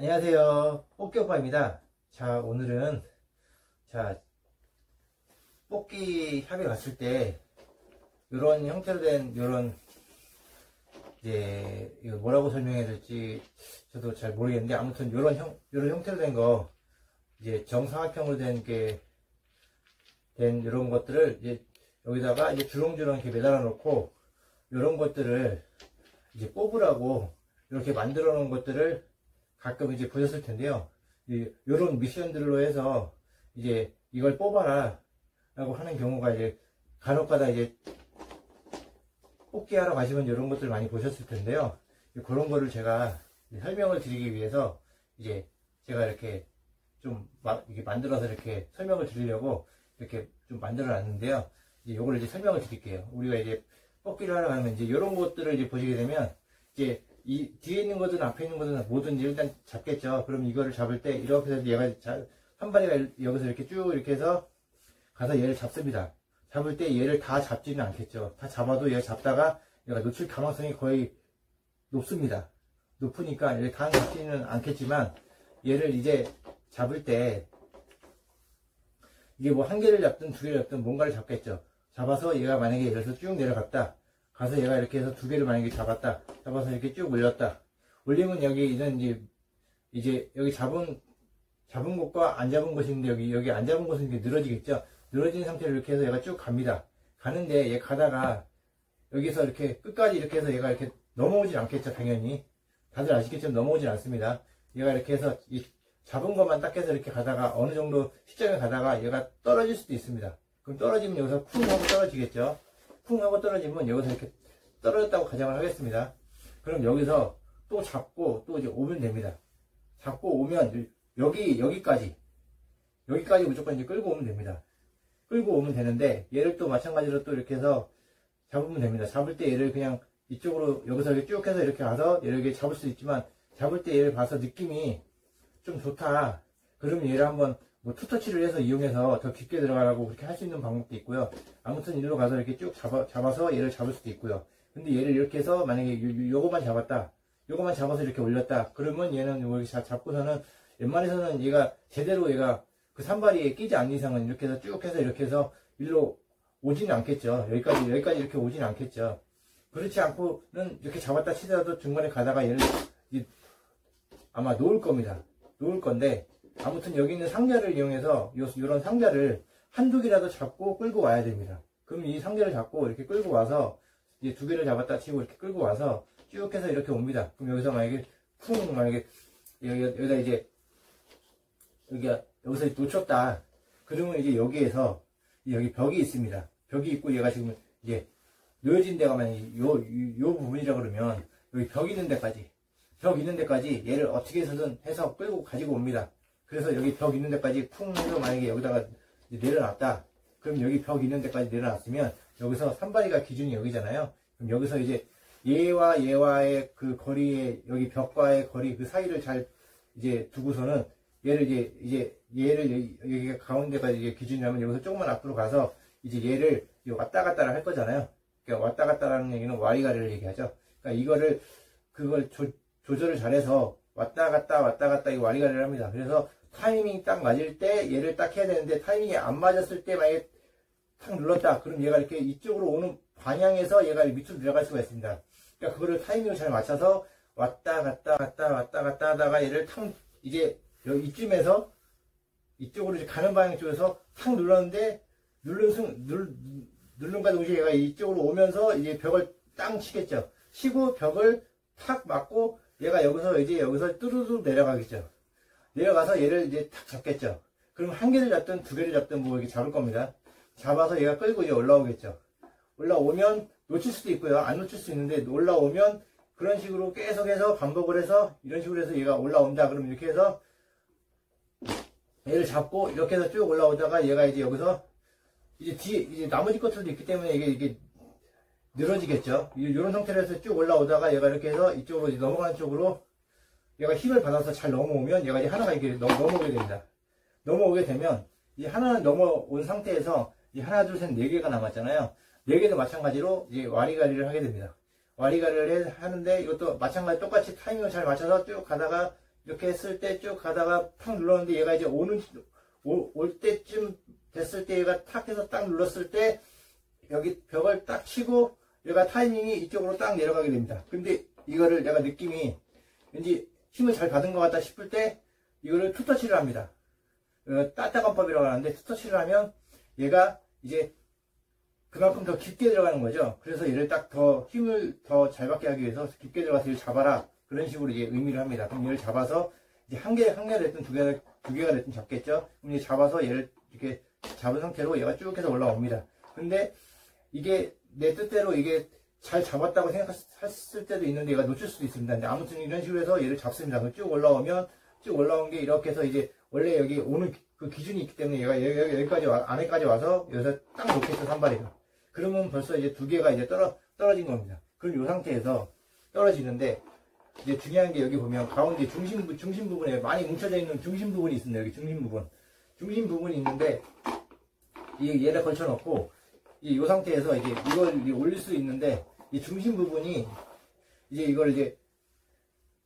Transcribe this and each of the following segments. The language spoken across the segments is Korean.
안녕하세요. 뽑기오빠입니다. 자, 오늘은, 뽑기 협에 갔을 때, 요런 형태로 된, 이제, 이거 뭐라고 설명해야 될지, 저도 잘 모르겠는데, 아무튼 요런 형태로 된 거, 이제 정사각형으로 된 요런 것들을, 이제, 여기다가 이제 주렁주렁 이렇게 매달아 놓고, 요런 것들을, 이제 뽑으라고, 이렇게 만들어 놓은 것들을, 가끔 이제 보셨을 텐데요. 요런 미션들로 해서 이제 이걸 뽑아라 라고 하는 경우가 이제 간혹가다 이제 뽑기 하러 가시면 이런 것들 많이 보셨을 텐데요. 그런 거를 제가 설명을 드리기 위해서 이제 제가 이렇게 좀 이렇게 만들어서 이렇게 설명을 드리려고 이렇게 좀 만들어 놨는데요. 이제 요걸 이제 설명을 드릴게요. 우리가 이제 뽑기를 하러 가면 이제 이런 것들을 이제 보시게 되면 이제 이 뒤에 있는 거든 앞에 있는 거든 뭐든지 일단 잡겠죠. 그럼 이거를 잡을 때 이렇게 해서 얘가 한 마리가 여기서 이렇게 쭉 이렇게 해서 가서 얘를 잡습니다. 잡을 때 얘를 다 잡지는 않겠죠. 다 잡아도 얘 잡다가 얘가 놓칠 가능성이 거의 높습니다. 높으니까 얘를 다 잡지는 않겠지만 얘를 이제 잡을 때 이게 뭐 한 개를 잡든 두 개를 잡든 뭔가를 잡겠죠. 잡아서 얘가 만약에 예를 들어서 쭉 내려갔다. 가서 얘가 이렇게 해서 두 개를 만약에 잡았다. 잡아서 이렇게 쭉 올렸다. 올리면 여기는 이제 여기 잡은 곳과 안 잡은 곳이 있는데 여기 안 잡은 곳은 이렇게 늘어지겠죠. 늘어진 상태로 이렇게 해서 얘가 쭉 갑니다. 가는데 얘 가다가 여기서 이렇게 끝까지 이렇게 해서 얘가 이렇게 넘어오진 않겠죠. 당연히. 다들 아시겠지만 넘어오진 않습니다. 얘가 이렇게 해서 이 잡은 것만 딱 해서 이렇게 가다가 어느 정도 시점에 가다가 얘가 떨어질 수도 있습니다. 그럼 떨어지면 여기서 쿵 하고 떨어지겠죠. 쿵 하고 떨어지면 여기서 이렇게 떨어졌다고 가정을 하겠습니다. 그럼 여기서 또 잡고 또 이제 오면 됩니다. 잡고 오면 여기까지 무조건 이제 끌고 오면 됩니다. 끌고 오면 되는데 얘를 또 마찬가지로 또 이렇게 해서 잡으면 됩니다. 잡을 때 얘를 그냥 이쪽으로 여기서 이렇게 쭉 해서 이렇게 가서 얘를 이렇게 잡을 수 있지만 잡을 때 얘를 봐서 느낌이 좀 좋다. 그러면 얘를 한번 뭐 투터치를 해서 이용해서 더 깊게 들어가라고 그렇게 할 수 있는 방법도 있고요. 아무튼 이리로 가서 이렇게 쭉 잡아서 얘를 잡을 수도 있고요. 근데 얘를 이렇게 해서 만약에 요거만 잡았다. 요거만 잡아서 이렇게 올렸다. 그러면 얘는 이렇게 잡고서는 웬만해서는 얘가 제대로 얘가 그 산발이에 끼지 않는 이상은 이렇게 해서 쭉 해서 이렇게 해서 일로 오지는 않겠죠. 여기까지 이렇게 오지는 않겠죠. 그렇지 않고는 이렇게 잡았다 치더라도 중간에 가다가 얘를 아마 놓을 겁니다. 놓을 건데 아무튼 여기 있는 상자를 이용해서 이런 상자를 한두 개라도 잡고 끌고 와야 됩니다. 그럼 이 상자를 잡고 이렇게 끌고 와서 이제 두 개를 잡았다 치고 이렇게 끌고 와서 쭉 해서 이렇게 옵니다. 그럼 여기서 만약에 만약에 여기다 이제 여기서 놓쳤다. 그러면 이제 여기에서 여기 벽이 있습니다. 벽이 있고 얘가 지금 이제 놓여진 데가 만약에 요 부분이라 그러면 여기 벽 있는 데까지 얘를 어떻게 해서든 해서 끌고 가지고 옵니다. 그래서 여기 벽 있는 데까지 쿵 해서 만약에 여기다가 내려놨다. 그럼 여기 벽 있는 데까지 내려놨으면 여기서 산발이가 기준이 여기잖아요. 그럼 여기서 이제 얘와의 그 거리에 여기 벽과의 거리 그 사이를 잘 이제 두고서는 얘를 얘를 여기가 가운데가 이제 기준이라면 여기서 조금만 앞으로 가서 이제 얘를 왔다 갔다를 할 거잖아요. 그러니까 왔다 갔다라는 얘기는 와리가리를 얘기하죠. 그러니까 그걸 조절을 잘해서 왔다 갔다 이 와리가리를 합니다. 그래서 타이밍이 딱 맞을 때 얘를 딱 해야 되는데 타이밍이 안 맞았을 때 만약에 탁 눌렀다. 그럼 얘가 이렇게 이쪽으로 오는 방향에서 얘가 밑으로 내려갈 수가 있습니다. 그러니까 그거를 타이밍을 잘 맞춰서 왔다 갔다 하다가 얘를 탁 이제 이쯤에서 이쪽으로 이제 가는 방향 쪽에서 탁 눌렀는데 누른과 동시에 얘가 이쪽으로 오면서 이제 벽을 땅 치겠죠. 치고 벽을 탁 맞고 얘가 여기서 뚜루루 내려가겠죠. 내려가서 얘를 이제 탁 잡겠죠. 그럼 한 개를 잡든 두 개를 잡든 뭐 이렇게 잡을 겁니다. 잡아서 얘가 끌고 이제 올라오겠죠. 올라오면 놓칠 수도 있고요. 안 놓칠 수 있는데 올라오면 그런 식으로 계속해서 반복을 해서 이런 식으로 해서 얘가 올라온다. 그럼 이렇게 해서 얘를 잡고 이렇게 해서 쭉 올라오다가 얘가 이제 여기서 이제 뒤에 이제 나머지 것들도 있기 때문에 이게 늘어지겠죠. 이런 상태로 해서 쭉 올라오다가 얘가 이렇게 해서 이쪽으로 이제 넘어가는 쪽으로 얘가 힘을 받아서 잘 넘어오면 얘가 이제 하나가 이렇게 넘어오게 됩니다. 넘어오게 되면 이 하나는 넘어온 상태에서 이 하나, 둘, 셋, 네 개가 남았잖아요. 네 개도 마찬가지로 이제 와리가리를 하게 됩니다. 와리가리를 하는데 이것도 마찬가지 똑같이 타이밍을 잘 맞춰서 쭉 가다가 이렇게 했을 때 쭉 가다가 탁 눌렀는데 얘가 이제 올 때쯤 됐을 때 얘가 탁 해서 딱 눌렀을 때 여기 벽을 딱 치고 얘가 타이밍이 이쪽으로 딱 내려가게 됩니다. 근데 이거를 내가 느낌이 왠지 힘을 잘 받은 것 같다 싶을 때 이거를 투터치를 합니다. 따따간법이라고 하는데 투터치를 하면 얘가 이제 그만큼 더 깊게 들어가는 거죠. 그래서 얘를 딱 더 힘을 더 잘 받게 하기 위해서 깊게 들어가서 얘를 잡아라. 그런 식으로 이제 의미를 합니다. 그럼 얘를 잡아서 이제 한 개가 됐든 두 개가 됐든 잡겠죠. 그럼 이제 잡아서 얘를 이렇게 잡은 상태로 얘가 쭉 해서 올라옵니다. 근데 이게 내 뜻대로 이게 잘 잡았다고 생각했을 때도 있는데 얘가 놓칠 수도 있습니다. 근데 아무튼 이런 식으로 해서 얘를 잡습니다. 쭉 올라오면 쭉 올라온 게 이렇게 해서 이제 원래 여기 오는 그 기준이 있기 때문에 얘가 여기까지 안에까지 와서 여기서 딱 놓겠죠, 산발이가. 그러면 벌써 이제 두 개가 이제 떨어진 겁니다. 그럼 이 상태에서 떨어지는데 이제 중요한 게 여기 보면 가운데 중심 부분에 많이 뭉쳐져 있는 중심 부분이 있습니다. 여기 중심 부분이 있는데 얘를 걸쳐 놓고 이 상태에서 이제 이걸 올릴 수 있는데 이 중심 부분이 이제 이걸 이제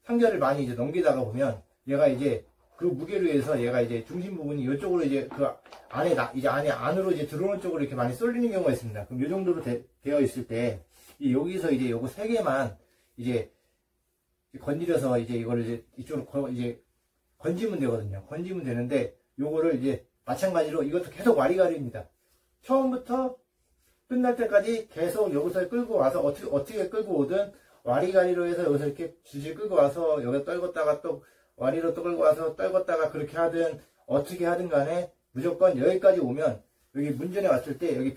상결을 많이 이제 넘기다가 보면 얘가 이제 그 무게로 해서 얘가 이제 중심 부분이 이쪽으로 이제 그 안에 이제 안으로 이제 들어오는 쪽으로 이렇게 많이 쏠리는 경우가 있습니다. 그럼 이 정도로 되어 있을 때 여기서 이제 요거 세 개만 이제 건드려서 이제 이거를 이제 이쪽으로 이제 건지면 되거든요. 건지면 되는데 요거를 이제 마찬가지로 이것도 계속 와리가리입니다. 처음부터 끝날 때까지 계속 여기서 끌고 와서 어떻게 끌고 오든 와리가리로 해서 여기서 이렇게 질질 끌고 와서 여기서 떨궜다가 또 와리로 또 끌고 와서 떨궜다가 그렇게 하든 어떻게 하든 간에 무조건 여기까지 오면 여기 문전에 왔을 때 여기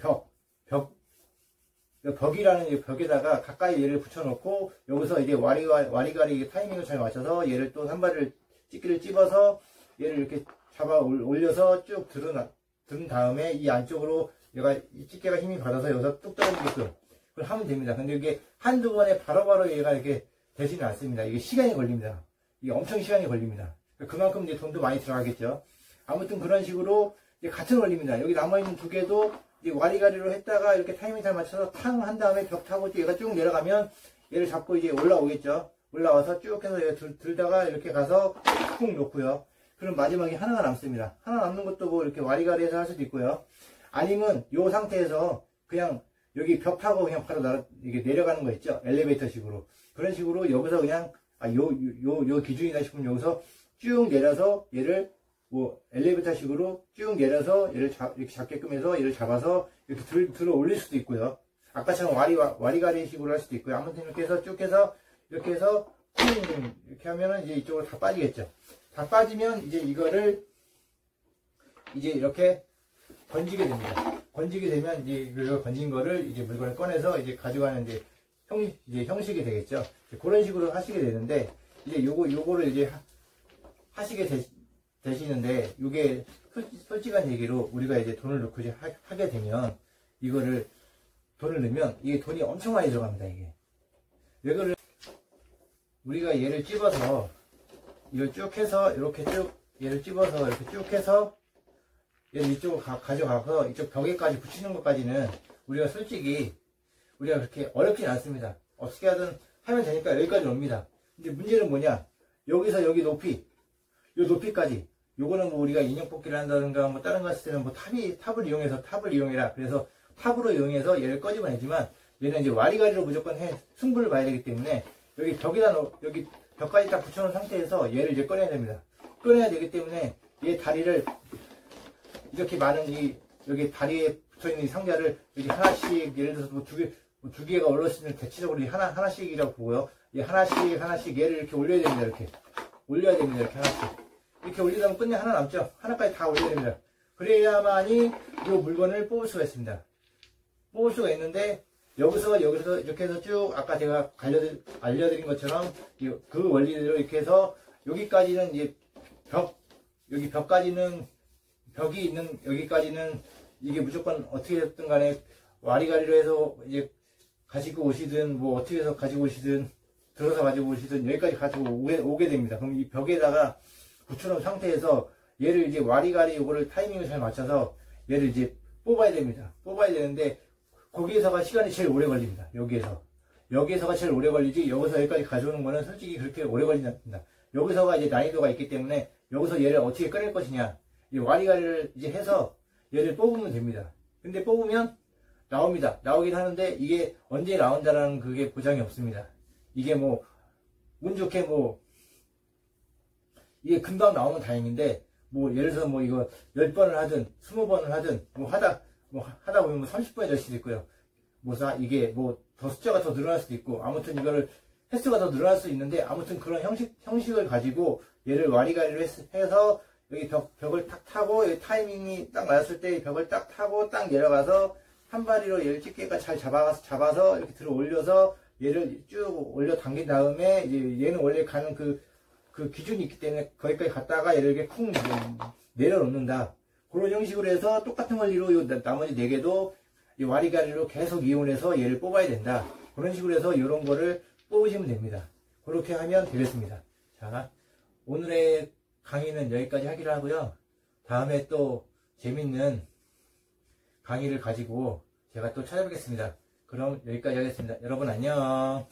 벽이라는 이 벽에다가 가까이 얘를 붙여놓고 여기서 이제 와리가리 타이밍을 잘 맞춰서 얘를 또 산발을 찌끼를 찝어서 얘를 이렇게 잡아 올려서 쭉 들은 다음에 이 안쪽으로 얘가 이 찌개가 힘이 받아서 여기서 뚝 떨어지게끔 그걸 하면 됩니다. 근데 이게 한두 번에 바로바로 얘가 이렇게 되지는 않습니다. 이게 시간이 걸립니다. 이게 엄청 시간이 걸립니다. 그만큼 이제 돈도 많이 들어가겠죠. 아무튼 그런 식으로 이제 같은 원리입니다. 여기 남아있는 두 개도 이제 와리가리로 했다가 이렇게 타이밍 잘 맞춰서 탕 한 다음에 벽 타고 얘가 쭉 내려가면 얘를 잡고 이제 올라오겠죠. 올라와서 쭉 해서 얘가 들다가 이렇게 가서 푹 놓고요. 그럼 마지막에 하나가 남습니다. 하나 남는 것도 뭐 이렇게 와리가리해서 할 수도 있고요. 아니면 요 상태에서 그냥 여기 벽 타고 그냥 바로 이게 내려가는 거 있죠. 엘리베이터 식으로. 그런 식으로 여기서 그냥 요 기준이다 싶으면 여기서 쭉 내려서 얘를 뭐 엘리베이터 식으로 쭉 내려서 얘를 이렇게 잡게끔 해서 얘를 잡아서 이렇게 들어 올릴 수도 있고요. 아까처럼 와리가리 식으로 할 수도 있고요. 아무튼 이렇게 해서 쭉 해서 이렇게 해서 이렇게 하면은 이제 이쪽으로 다 빠지겠죠. 다 빠지면 이제 이거를 이제 이렇게 건지게 됩니다. 건지게 되면 이제 이거 건진 거를 이제 물건을 꺼내서 이제 가져가는 이제 형식이 되겠죠. 그런 식으로 하시게 되는데 이제 요거를 이제 하시게 되시는데 이게 솔직한 얘기로 우리가 이제 돈을 넣고 이제 하게 되면 이거를 돈을 넣으면 이게 돈이 엄청 많이 들어갑니다. 이게 왜 그래? 우리가 얘를 찝어서 이걸 쭉 해서 이렇게 쭉 얘를 찝어서 이렇게 쭉 해서 얘를 이쪽으로 가져가서 이쪽 벽에까지 붙이는 것까지는 우리가 솔직히 우리가 그렇게 어렵진 않습니다. 어떻게 하든 하면 되니까 여기까지 옵니다. 근데 문제는 뭐냐? 여기서 여기 높이, 요 높이까지. 요거는 뭐 우리가 인형 뽑기를 한다든가 뭐 다른 거 했을 때는 뭐 탑을 이용해라. 그래서 탑으로 이용해서 얘를 꺼지면 되지만 얘는 이제 와리가리로 무조건 승부를 봐야 되기 때문에 여기 여기 벽까지 딱 붙여놓은 상태에서 얘를 이제 꺼내야 됩니다. 꺼내야 되기 때문에 얘 다리를 이렇게 많은 여기 다리에 붙어있는 이 상자를 여기 하나씩 예를 들어서 뭐 두 개가 올랐으면 대체적으로 하나씩이라고 보고요. 이 하나씩 얘를 이렇게 올려야 됩니다. 이렇게 올려야 됩니다. 이렇게 하나씩 이렇게 올리다 보면 끝내 하나 남죠. 하나까지 다 올려야 됩니다. 그래야만이 이 물건을 뽑을 수가 있습니다. 뽑을 수가 있는데 여기서 이렇게 해서 쭉 아까 제가 알려드린 것처럼 그 원리대로 이렇게 해서 여기까지는 이제 여기 벽까지는 벽이 있는 여기까지는 이게 무조건 어떻게 됐든 간에 와리가리로 해서 이제 가지고 오시든 뭐 어떻게 해서 가지고 오시든 들어서 가지고 오시든 여기까지 가지고 오게 됩니다. 그럼 이 벽에다가 붙여놓은 상태에서 얘를 이제 와리가리 요거를 타이밍을 잘 맞춰서 얘를 이제 뽑아야 됩니다. 뽑아야 되는데 거기에서가 시간이 제일 오래 걸립니다. 여기에서가 제일 오래 걸리지 여기서 여기까지 가져오는 거는 솔직히 그렇게 오래 걸리지 않습니다. 여기서가 이제 난이도가 있기 때문에 여기서 얘를 어떻게 꺼낼 것이냐. 이 와리가리를 이제 해서 얘를 뽑으면 됩니다. 근데 뽑으면 나옵니다. 나오긴 하는데 이게 언제 나온다라는 그게 보장이 없습니다. 이게 뭐 운 좋게 뭐 이게 금방 나오면 다행인데 뭐 예를 들어서 뭐 이거 10번을 하든 20번을 하든 뭐 하다 보면 뭐 30번이 될 수도 있고요. 이게 뭐 더 숫자가 더 늘어날 수도 있고 아무튼 이거를 횟수가 더 늘어날 수 있는데 아무튼 그런 형식을 가지고 얘를 와리가리를 해서 여기 벽을 탁 타고 여기 타이밍이 딱 맞았을 때 벽을 딱 타고 딱 내려가서 한 바리로 얘를 집게가 잘 잡아서 이렇게 들어 올려서 얘를 쭉 올려 당긴 다음에 이제 얘는 원래 가는 그 기준이 있기 때문에 거기까지 갔다가 얘를 이렇게 쿵 내려놓는다. 그런 형식으로 해서 똑같은 원리로 요 나머지 4개도 이 와리가리로 계속 이용해서 얘를 뽑아야 된다. 그런 식으로 해서 이런 거를 뽑으시면 됩니다. 그렇게 하면 되겠습니다. 자, 오늘의 강의는 여기까지 하기로 하고요. 다음에 또 재밌는 강의를 가지고 제가 또 찾아뵙겠습니다. 그럼 여기까지 하겠습니다. 여러분 안녕.